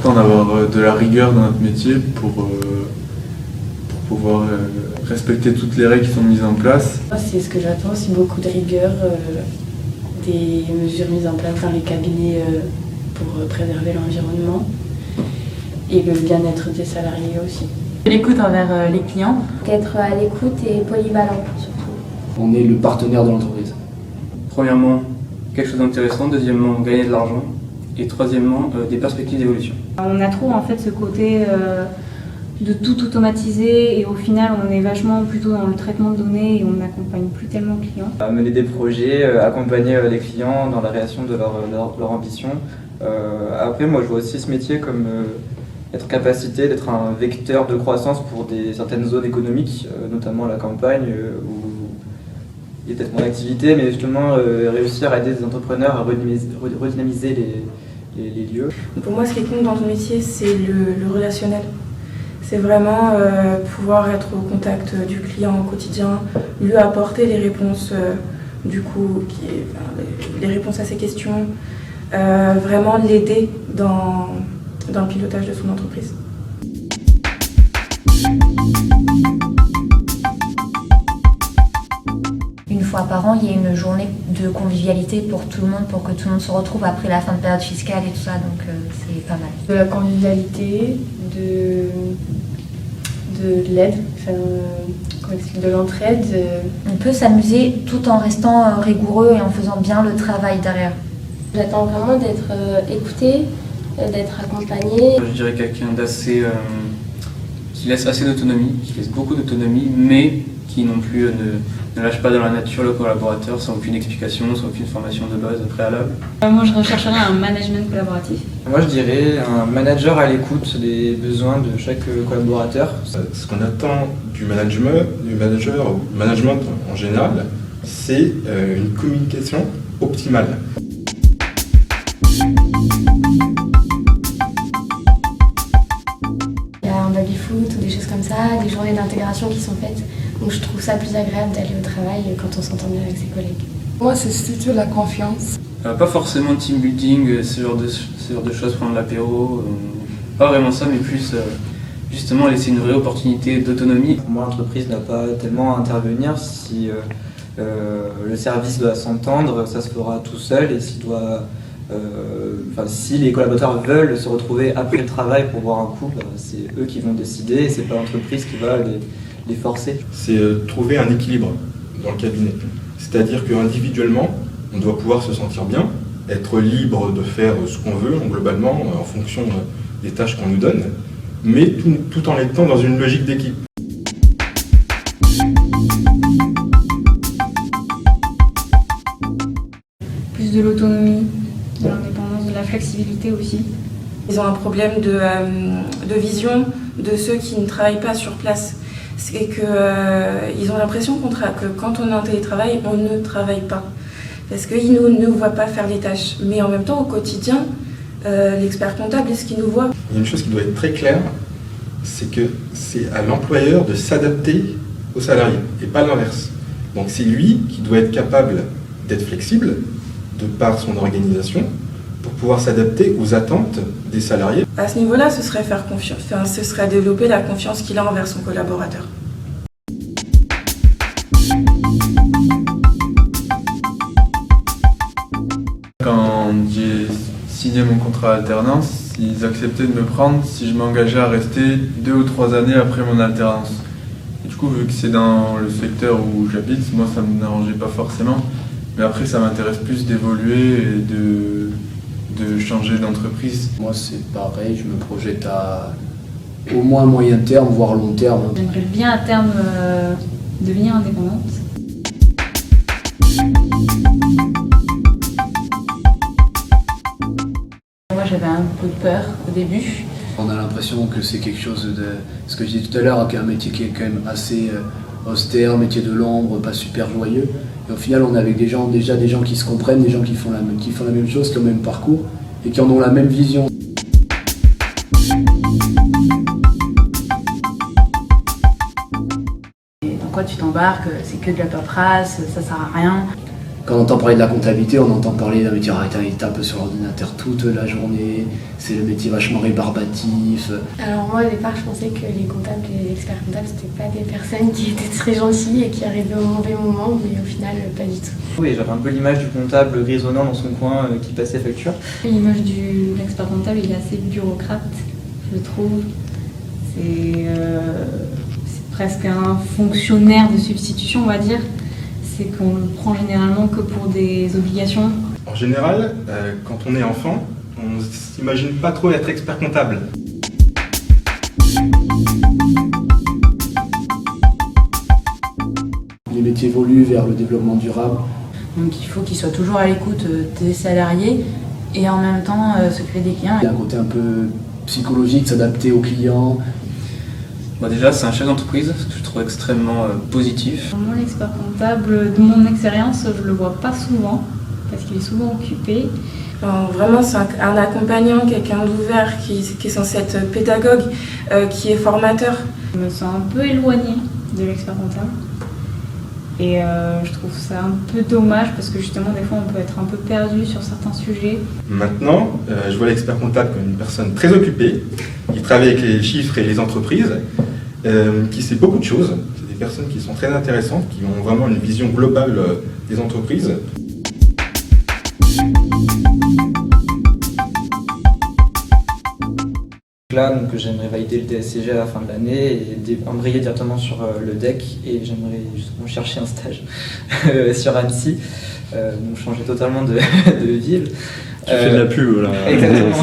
important d'avoir de la rigueur dans notre métier pour pouvoir respecter toutes les règles qui sont mises en place. C'est ce que j'attends aussi, beaucoup de rigueur, des mesures mises en place dans les cabinets pour préserver l'environnement et le bien-être des salariés aussi. L'écoute envers les clients. Être à l'écoute et polyvalent surtout. On est le partenaire de l'entreprise. Premièrement, quelque chose d'intéressant. Deuxièmement, gagner de l'argent. Et troisièmement, des perspectives d'évolution. On a trop en fait ce côté de tout automatiser et au final on est vachement plutôt dans le traitement de données et on n'accompagne plus tellement le client. Mener des projets, accompagner les clients dans la réalisation de leur ambition. Après, moi je vois aussi ce métier comme être capacité d'être un vecteur de croissance pour certaines zones économiques, notamment la campagne, où il y a peut-être mon activité, mais justement réussir à aider des entrepreneurs à redynamiser les lieux. Pour moi, ce qui compte dans le métier, c'est le relationnel. C'est vraiment pouvoir être au contact du client au quotidien, lui apporter les réponses, les réponses à ses questions, vraiment l'aider dans le pilotage de son entreprise. Une fois par an, il y a une journée de convivialité pour tout le monde, pour que tout le monde se retrouve après la fin de période fiscale et tout ça, donc c'est pas mal. De la convivialité, de l'aide, de l'entraide. On peut s'amuser tout en restant rigoureux et en faisant bien le travail derrière. J'attends vraiment d'être écoutée, d'être accompagnée. Je dirais quelqu'un d'assez qui laisse assez d'autonomie, qui laisse beaucoup d'autonomie, mais qui non plus ne lâche pas dans la nature le collaborateur sans aucune explication, sans aucune formation de base préalable. Moi je rechercherais un management collaboratif. Moi je dirais un manager à l'écoute des besoins de chaque collaborateur. Ce qu'on attend du manager en général, c'est une communication optimale. Il y a un baby-foot ou des choses comme ça, des journées d'intégration qui sont faites. Donc je trouve ça plus agréable d'aller au travail quand on s'entend bien avec ses collègues. Moi, c'est surtout la confiance. Pas forcément team building, ce genre de choses, prendre l'apéro. Pas vraiment ça, mais plus justement laisser une vraie opportunité d'autonomie. Pour moi, l'entreprise n'a pas tellement à intervenir. Si le service doit s'entendre, ça se fera tout seul. Et si les collaborateurs veulent se retrouver après le travail pour boire un coup, c'est eux qui vont décider et c'est pas l'entreprise qui va les forcer. C'est trouver un équilibre dans le cabinet. C'est-à-dire qu'individuellement, on doit pouvoir se sentir bien, être libre de faire ce qu'on veut, globalement, en fonction des tâches qu'on nous donne, mais tout en étant dans une logique d'équipe. Plus de l'autonomie, de l'indépendance, de la flexibilité aussi. Ils ont un problème de vision de ceux qui ne travaillent pas sur place. C'est qu'ils ont l'impression que quand on est en télétravail, on ne travaille pas. Parce qu'ils ne nous voient pas faire les tâches. Mais en même temps, au quotidien, l'expert comptable est ce qu'il nous voit. Il y a une chose qui doit être très claire, c'est que c'est à l'employeur de s'adapter aux salariés, et pas l'inverse. Donc c'est lui qui doit être capable d'être flexible, de par son organisation, pour pouvoir s'adapter aux attentes des salariés. À ce niveau-là, ce serait faire confiance. Ce serait développer la confiance qu'il a envers son collaborateur. Quand j'ai signé mon contrat d'alternance, ils acceptaient de me prendre si je m'engageais à rester 2 ou 3 années après mon alternance. Et du coup, vu que c'est dans le secteur où j'habite, moi ça ne me dérangeait pas forcément. Mais après, ça m'intéresse plus d'évoluer et de changer d'entreprise. Moi c'est pareil, je me projette à au moins moyen terme, voire long terme. J'aimerais bien à terme devenir indépendante. Moi j'avais un peu peur au début. On a l'impression que c'est quelque chose de... Ce que je disais tout à l'heure, qu'un métier qui est quand même assez austère, métier de l'ombre, pas super joyeux. Et au final, on est avec des gens qui se comprennent, des gens qui font la même chose, qui ont le même parcours et qui en ont la même vision. Et dans quoi tu t'embarques, c'est que de la paperasse, ça sert à rien. Quand on entend parler de la comptabilité, on entend parler d'un métier, il tape sur l'ordinateur toute la journée, c'est le métier vachement rébarbatif. Alors moi au départ je pensais que les comptables et les experts comptables c'était pas des personnes qui étaient très gentilles et qui arrivaient au mauvais moment, mais au final pas du tout. Oui, j'avais un peu l'image du comptable grisonnant dans son coin qui passe ses factures. L'image de l'expert comptable, il est assez bureaucrate, je trouve. C'est presque un fonctionnaire de substitution, on va dire. C'est qu'on le prend généralement que pour des obligations. En général, quand on est enfant, on ne s'imagine pas trop être expert comptable. Les métiers évoluent vers le développement durable. Donc il faut qu'ils soient toujours à l'écoute des salariés et en même temps s'occuper des clients. Il y a un côté un peu psychologique, s'adapter aux clients. Bon, déjà, c'est un chef d'entreprise, ce que je trouve extrêmement positif. Moi, l'expert comptable, de mon expérience, je le vois pas souvent, parce qu'il est souvent occupé. Vraiment, c'est un accompagnant, quelqu'un d'ouvert, qui est censé être pédagogue, qui est formateur. Je me sens un peu éloignée de l'expert comptable. Et je trouve ça un peu dommage, parce que justement, des fois, on peut être un peu perdu sur certains sujets. Maintenant, je vois l'expert comptable comme une personne très occupée, qui travaille avec les chiffres et les entreprises, qui sait beaucoup de choses. C'est des personnes qui sont très intéressantes, qui ont vraiment une vision globale des entreprises. Là, donc, j'aimerais valider le DSCG à la fin de l'année et embrayer directement sur le DEC, et j'aimerais justement chercher un stage sur Annecy, donc changer totalement de ville. Tu fais de la pub là. Exactement.